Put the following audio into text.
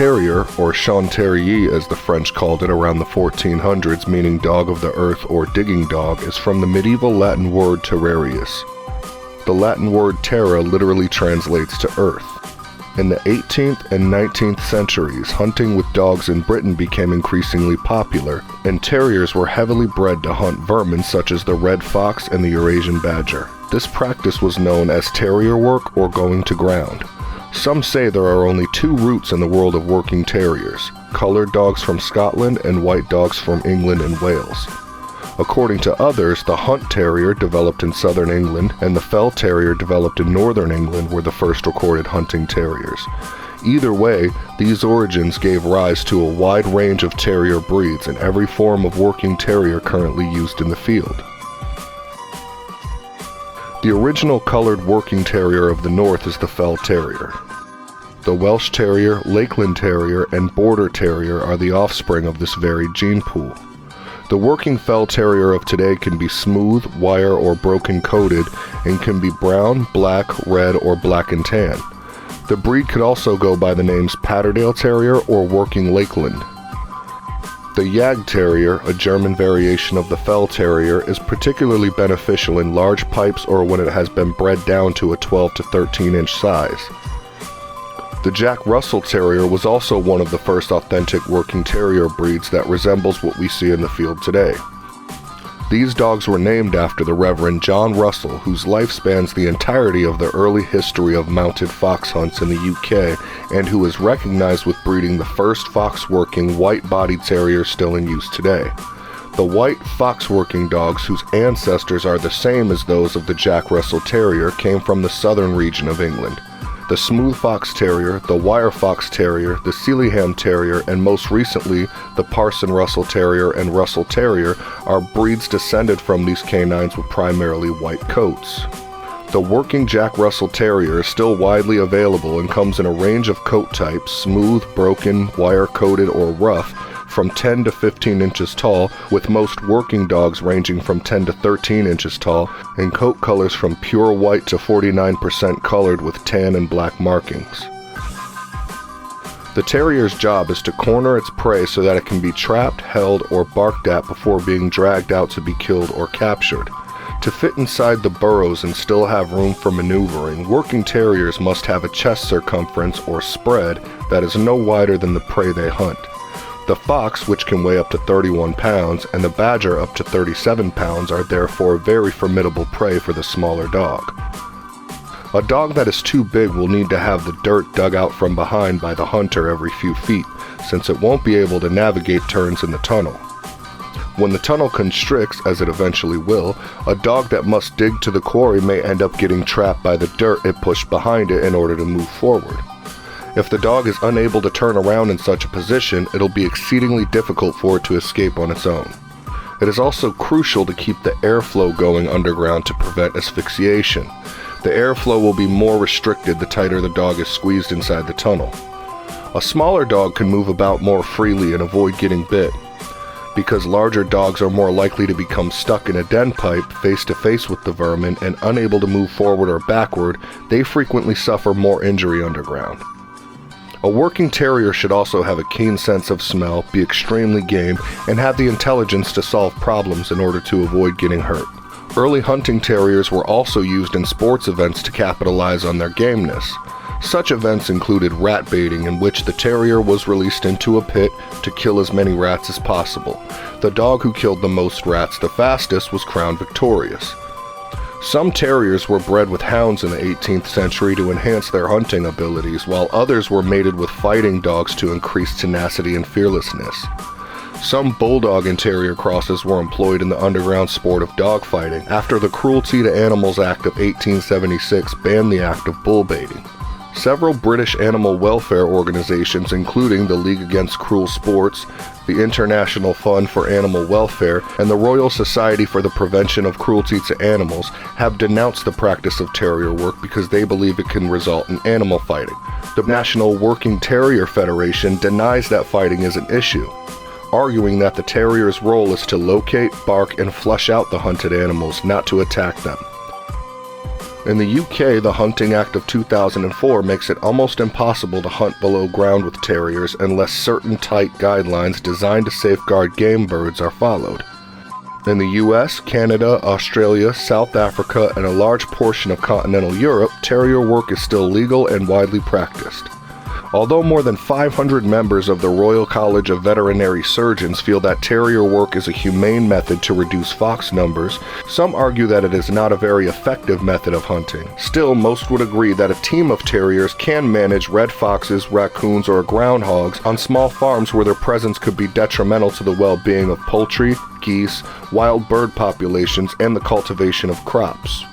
Terrier, or Chien Terrier as the French called it around the 1400s, meaning dog of the earth or digging dog, is from the medieval Latin word terrarius. The Latin word terra literally translates to earth. In the 18th and 19th centuries, hunting with dogs in Britain became increasingly popular, and terriers were heavily bred to hunt vermin such as the red fox and the Eurasian badger. This practice was known as terrier work or going to ground. Some say there are only two routes in the world of working terriers: colored dogs from Scotland and white dogs from England and Wales. According to others, the Hunt Terrier developed in southern England and the Fell Terrier developed in northern England were the first recorded hunting terriers. Either way, these origins gave rise to a wide range of terrier breeds and every form of working terrier currently used in the field. The original colored working terrier of the north is the Fell Terrier. The Welsh Terrier, Lakeland Terrier, and Border Terrier are the offspring of this varied gene pool. The working Fell Terrier of today can be smooth, wire, or broken coated and can be brown, black, red, or black and tan. The breed could also go by the names Patterdale Terrier or Working Lakeland. The Jagd Terrier, a German variation of the Fell Terrier, is particularly beneficial in large pipes or when it has been bred down to a 12 to 13 inch size. The Jack Russell Terrier was also one of the first authentic working terrier breeds that resembles what we see in the field today. These dogs were named after the Reverend John Russell, whose life spans the entirety of the early history of mounted fox hunts in the UK, and who is recognized with breeding the first fox-working white-bodied terrier still in use today. The white fox-working dogs, whose ancestors are the same as those of the Jack Russell Terrier, came from the southern region of England. The Smooth Fox Terrier, the Wire Fox Terrier, the Sealyham Terrier, and most recently the Parson Russell Terrier and Russell Terrier are breeds descended from these canines with primarily white coats. The working Jack Russell Terrier is still widely available and comes in a range of coat types: smooth, broken, wire-coated, or rough, from 10 to 15 inches tall, with most working dogs ranging from 10 to 13 inches tall, and coat colors from pure white to 49% colored with tan and black markings. The terrier's job is to corner its prey so that it can be trapped, held, or barked at before being dragged out to be killed or captured. To fit inside the burrows and still have room for maneuvering, working terriers must have a chest circumference or spread that is no wider than the prey they hunt. The fox, which can weigh up to 31 pounds, and the badger up to 37 pounds are therefore very formidable prey for the smaller dog. A dog that is too big will need to have the dirt dug out from behind by the hunter every few feet, since it won't be able to navigate turns in the tunnel. When the tunnel constricts, as it eventually will, a dog that must dig to the quarry may end up getting trapped by the dirt it pushed behind it in order to move forward. If the dog is unable to turn around in such a position, it'll be exceedingly difficult for it to escape on its own. It is also crucial to keep the airflow going underground to prevent asphyxiation. The airflow will be more restricted the tighter the dog is squeezed inside the tunnel. A smaller dog can move about more freely and avoid getting bit. Because larger dogs are more likely to become stuck in a den pipe face to face with the vermin and unable to move forward or backward, they frequently suffer more injury underground. A working terrier should also have a keen sense of smell, be extremely game, and have the intelligence to solve problems in order to avoid getting hurt. Early hunting terriers were also used in sports events to capitalize on their gameness. Such events included rat baiting, in which the terrier was released into a pit to kill as many rats as possible. The dog who killed the most rats the fastest was crowned victorious. Some terriers were bred with hounds in the 18th century to enhance their hunting abilities, while others were mated with fighting dogs to increase tenacity and fearlessness. Some bulldog and terrier crosses were employed in the underground sport of dogfighting, after the Cruelty to Animals Act of 1876 banned the act of bull baiting. Several British animal welfare organizations, including the League Against Cruel Sports, the International Fund for Animal Welfare, and the Royal Society for the Prevention of Cruelty to Animals, have denounced the practice of terrier work because they believe it can result in animal fighting. The National Working Terrier Federation denies that fighting is an issue, arguing that the terrier's role is to locate, bark, and flush out the hunted animals, not to attack them. In the UK, the Hunting Act of 2004 makes it almost impossible to hunt below ground with terriers unless certain tight guidelines designed to safeguard game birds are followed. In the US, Canada, Australia, South Africa, and a large portion of continental Europe, terrier work is still legal and widely practiced. Although more than 500 members of the Royal College of Veterinary Surgeons feel that terrier work is a humane method to reduce fox numbers, some argue that it is not a very effective method of hunting. Still, most would agree that a team of terriers can manage red foxes, raccoons, or groundhogs on small farms where their presence could be detrimental to the well-being of poultry, geese, wild bird populations, and the cultivation of crops.